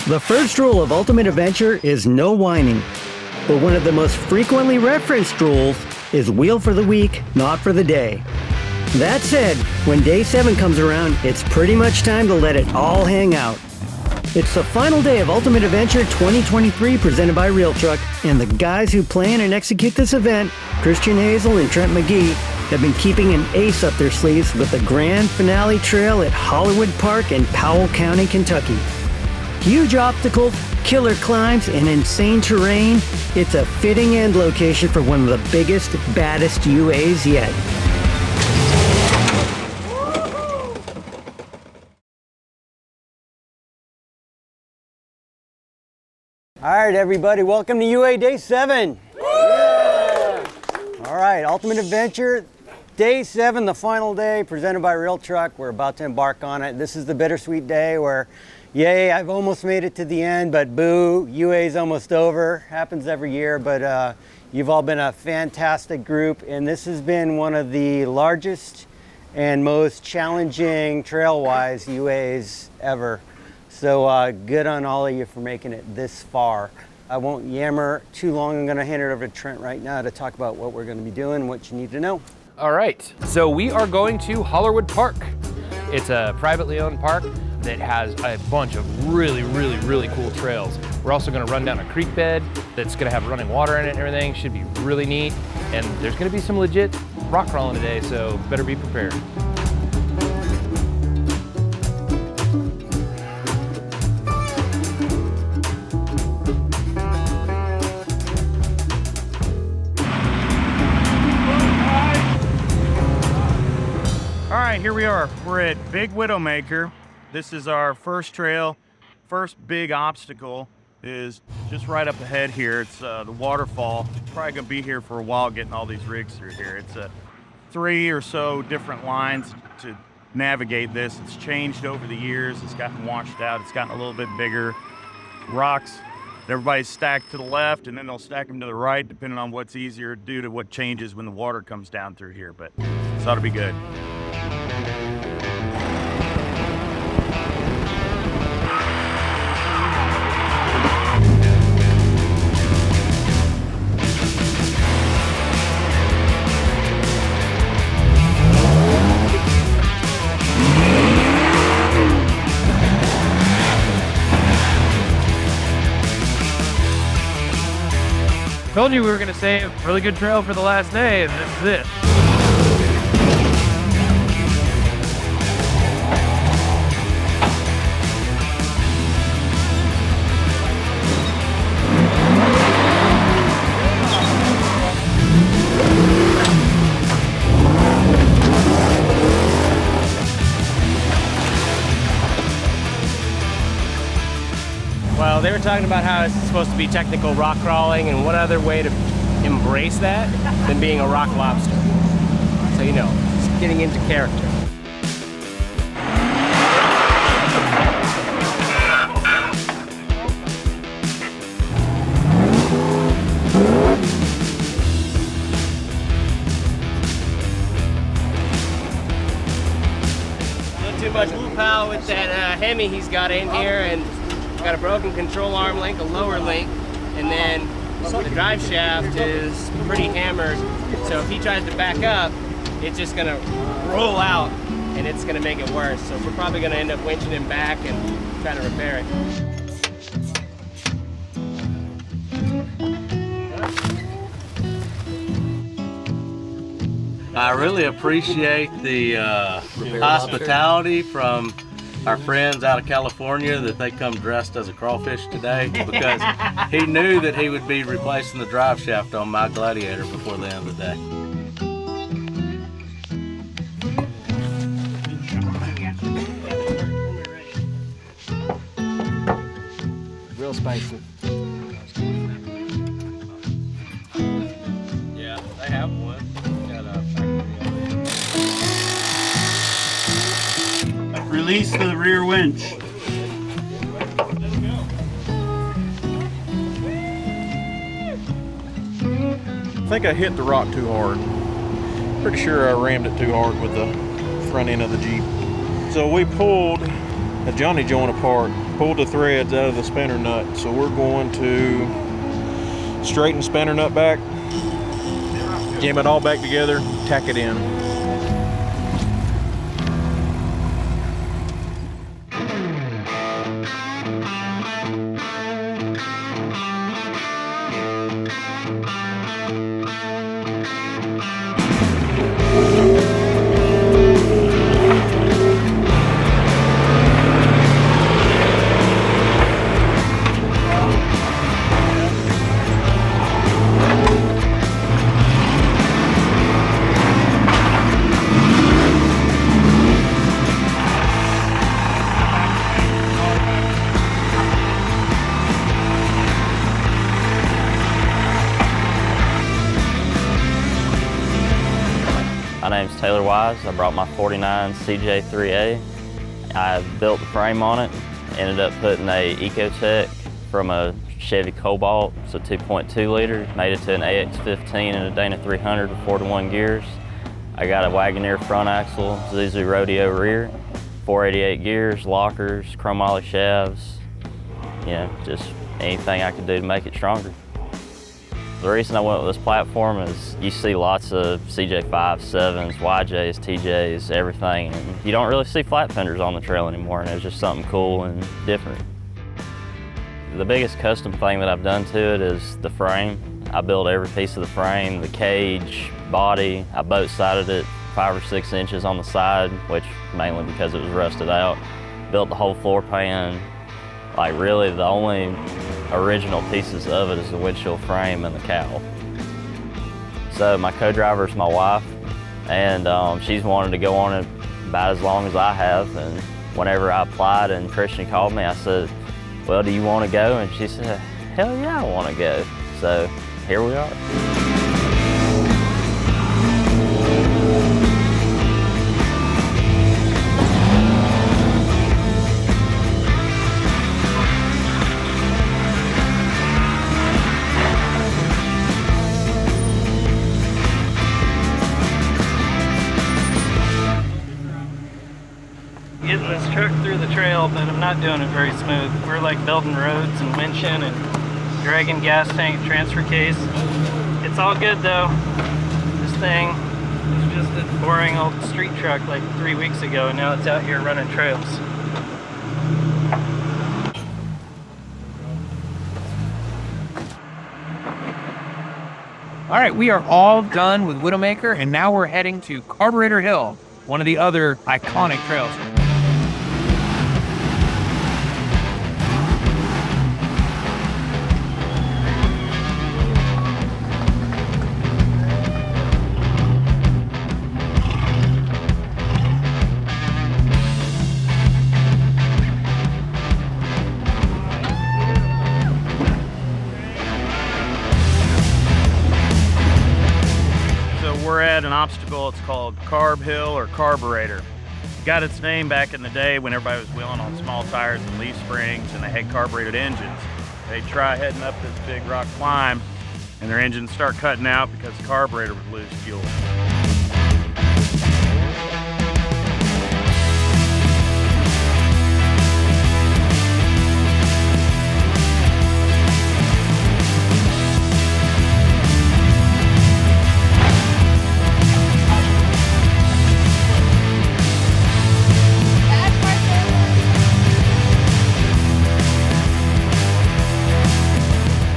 The first rule of Ultimate Adventure is no whining. But one of the most frequently referenced rules is wheel for the week, not for the day. That said, when day 7 comes around, it's pretty much time to let it all hang out. It's the final day of Ultimate Adventure 2023 presented by RealTruck, and the guys who plan and execute this event, Christian Hazel and Trent McGee, have been keeping an ace up their sleeves with the grand finale trail at Hollerwood Park in Powell County, Kentucky. Huge obstacles, killer climbs, and insane terrain, it's a fitting end location for one of the biggest, baddest UAs yet. All right, everybody, welcome to UA Day 7. Yeah. All right, Ultimate Adventure, Day 7, the final day, presented by RealTruck. We're about to embark on it. This is the bittersweet day where, yay, I've almost made it to the end, but boo, UA's almost over. Happens every year, but you've all been a fantastic group, and this has been one of the largest and most challenging trail-wise UAs ever. So good on all of you for making it this far. I won't yammer too long. I'm gonna hand it over to Trent right now to talk about what we're gonna be doing, what you need to know. All right, so we are going to Hollerwood Park. It's a privately owned park that has a bunch of really cool trails. We're also gonna run down a creek bed that's gonna have running water in it and everything. Should be really neat. And there's gonna be some legit rock crawling today, so better be prepared. All right, here we are. We're at Big Widowmaker. This is our first trail. First big obstacle is just right up ahead here. It's the waterfall. Probably gonna be here for a while getting all these rigs through here. It's 3 or so different lines to navigate this. It's changed over the years. It's gotten washed out. It's gotten a little bit bigger. Rocks, everybody's stacked to the left, and then they'll stack them to the right, depending on what's easier due to what changes when the water comes down through here. But this ought to be good. Told you we were gonna save a really good trail for the last day, and this is it. Well, they were talking about how it's supposed to be technical rock crawling, and what other way to embrace that than being a rock lobster. So, you know, just getting into character. Not too much whoop pow with that Hemi he's got in here, and got a broken control arm link, a lower link, and then the drive shaft is pretty hammered. So if he tries to back up, it's just gonna roll out and it's gonna make it worse. So we're probably gonna end up winching him back and trying to repair it. I really appreciate the hospitality from our friends out of California, that they come dressed as a crawfish today, because he knew that he would be replacing the drive shaft on my Gladiator before the end of the day. Real spicy. Yeah, they have one. Release the rear winch. I think I hit the rock too hard. Pretty sure I rammed it too hard with the front end of the Jeep. So we pulled a Johnny joint apart pulled the threads out of the spinner nut. So we're going to straighten spinner nut back, jam it all back together, tack it in. My name's Taylor Wise. I brought my 49 CJ3A. I built the frame on it, ended up putting a Ecotec from a Chevy Cobalt, so 2.2 liter, made it to an AX15 and a Dana 300 with 4-to-1 gears. I got a Wagoneer front axle, Zuzu Rodeo rear, 488 gears, lockers, chromoly shafts, you know, just anything I could do to make it stronger. The reason I went with this platform is you see lots of CJ5s, 7s, YJs, TJs, everything, and you don't really see flat fenders on the trail anymore, and it was just something cool and different. The biggest custom thing that I've done to it is the frame. I built every piece of the frame, the cage, body. I boat-sided it 5 or 6 inches on the side, which mainly because it was rusted out. Built the whole floor pan. Like really the only original pieces of it is the windshield frame and the cowl. So my co-driver is my wife, and she's wanted to go on it about as long as I have. And whenever I applied and Christian called me, I said, well, do you want to go? And she said, hell yeah, I want to go. So here we are. Getting this truck through the trail, but I'm not doing it very smooth. We're like building roads and winching and dragging gas tank, transfer case. It's all good though. This thing was just a boring old street truck like 3 weeks ago, and now it's out here running trails. All right, we are all done with Widowmaker, and now we're heading to Carburetor Hill, one of the other iconic trails. We're at an obstacle. It's called Carb Hill or Carburetor. It got its name back in the day when everybody was wheeling on small tires and leaf springs and they had carbureted engines. They try heading up this big rock climb and their engines start cutting out because the carburetor would lose fuel.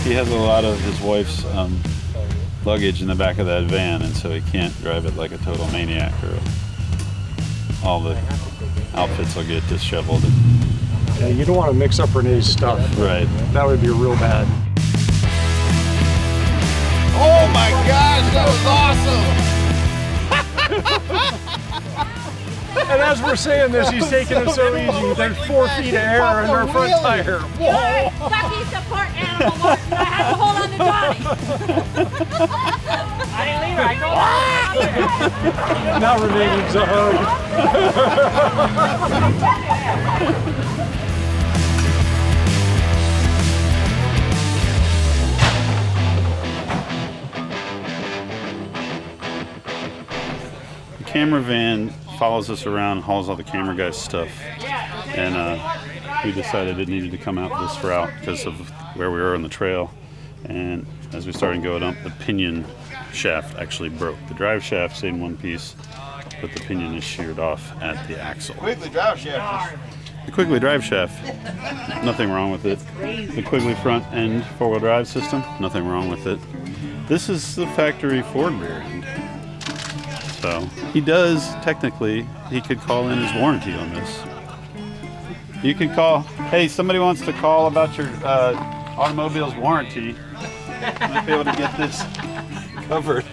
He has a lot of his wife's luggage in the back of that van, and so he can't drive it like a total maniac, or all the outfits will get disheveled. Yeah, you don't want to mix up Renee's stuff. Right. That would be real bad. Oh my gosh, that was awesome! And as we're saying this, he's taking it so easy. There's 4 feet of air in our front tire. Whoa! Bucky's support animal, Martin. I had to hold on to Johnny. I didn't leave her. I told her. Now Renee needs a hug. The camera van follows us around, hauls all the camera guys' stuff. and we decided it needed to come out this route because of where we were on the trail. And as we started going up, the pinion shaft actually broke. The drive shaft stayed in one piece, but the pinion is sheared off at the axle. Quickly drive shaft. The Quigley drive shaft, nothing wrong with it. The Quigley front end four-wheel drive system, nothing wrong with it. This is the factory Ford rear end. So he does, technically, he could call in his warranty on this. You could call, hey, somebody wants to call about your automobile's warranty. Might be able to get this covered.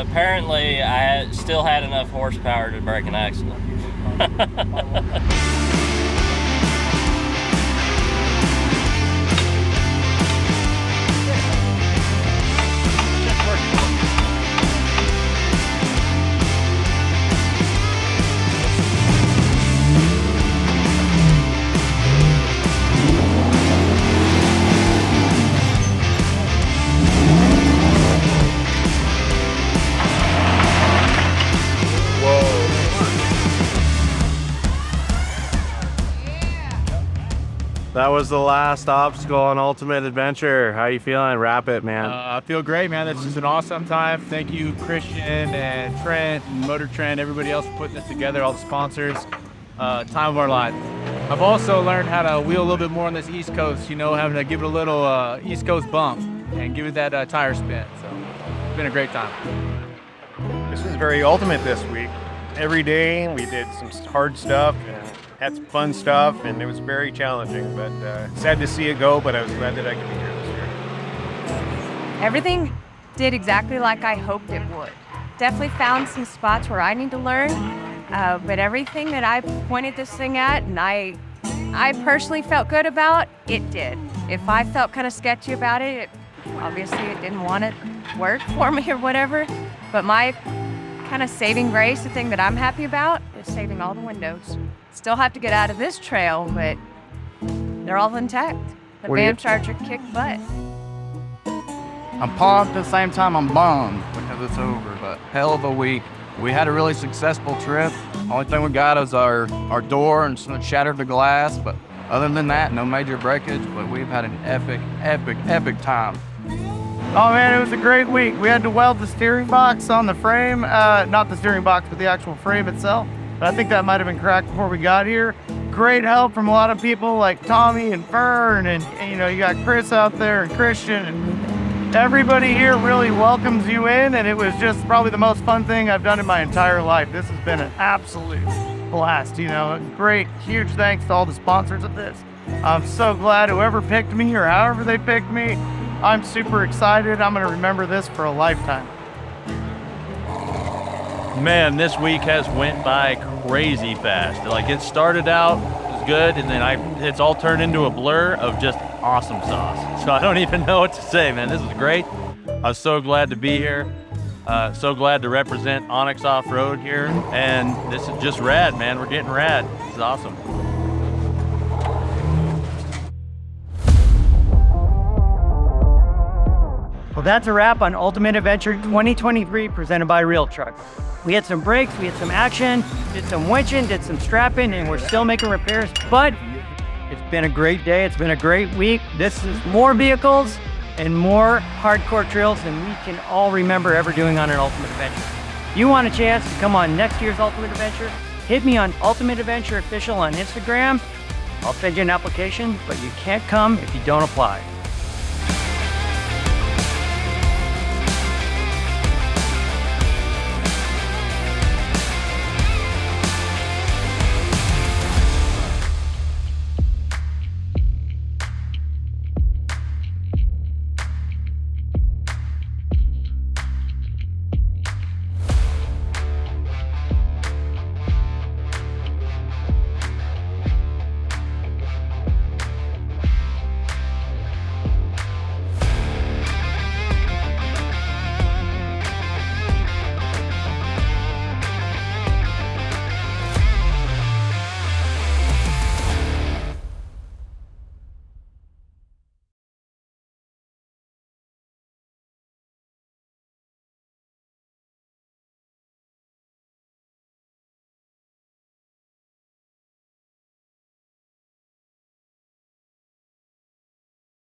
Apparently, I still had enough horsepower to break an accident. That was the last obstacle on Ultimate Adventure. How you feeling? Wrap it, man. I feel great, man. This is an awesome time. Thank you, Christian and Trent and MotorTrend, everybody else for putting this together, all the sponsors. Time of our life. I've also learned how to wheel a little bit more on this East Coast, you know, having to give it a little East Coast bump and give it that tire spin. So it's been a great time. This was very ultimate this week. Every day we did some hard stuff and had some fun stuff, and it was very challenging, but sad to see it go, but I was glad that I could be here this year. Everything did exactly like I hoped it would. Definitely found some spots where I need to learn, but everything that I pointed this thing at and I personally felt good about, it did. If I felt kind of sketchy about it, obviously it didn't want to work for me or whatever, but my kind of saving grace, the thing that I'm happy about, is saving all the windows. Still have to get out of this trail, but they're all intact. The BAM Charger kicked butt. I'm pumped at the same time I'm bummed because it's over, but hell of a week. We had a really successful trip. Only thing we got is our door and some shattered the glass, but other than that, no major breakage, but we've had an epic time. Oh man, it was a great week. We had to weld the steering box on the frame, not the steering box, but the actual frame itself. But I think that might have been cracked before we got here. Great help from a lot of people like Tommy and Fern, and you know, you got Chris out there and Christian, and everybody here really welcomes you in, and it was just probably the most fun thing I've done in my entire life. This has been an absolute blast, you know. Great, huge thanks to all the sponsors of this. I'm so glad whoever picked me or however they picked me, I'm super excited. I'm gonna remember this for a lifetime. Man, this week has went by crazy fast. Like, it started out, it was good, and then it's all turned into a blur of just awesome sauce. So I don't even know what to say, man. This is great. I was so glad to be here. So glad to represent Onyx Off-Road here. And this is just rad, man. We're getting rad. This is awesome. Well, that's a wrap on Ultimate Adventure 2023 presented by RealTruck. We had some breaks, we had some action, did some winching, did some strapping, and we're still making repairs, but it's been a great day, it's been a great week. This is more vehicles and more hardcore trails than we can all remember ever doing on an Ultimate Adventure. If you want a chance to come on next year's Ultimate Adventure, hit me on Ultimate Adventure Official on Instagram. I'll send you an application, but you can't come if you don't apply.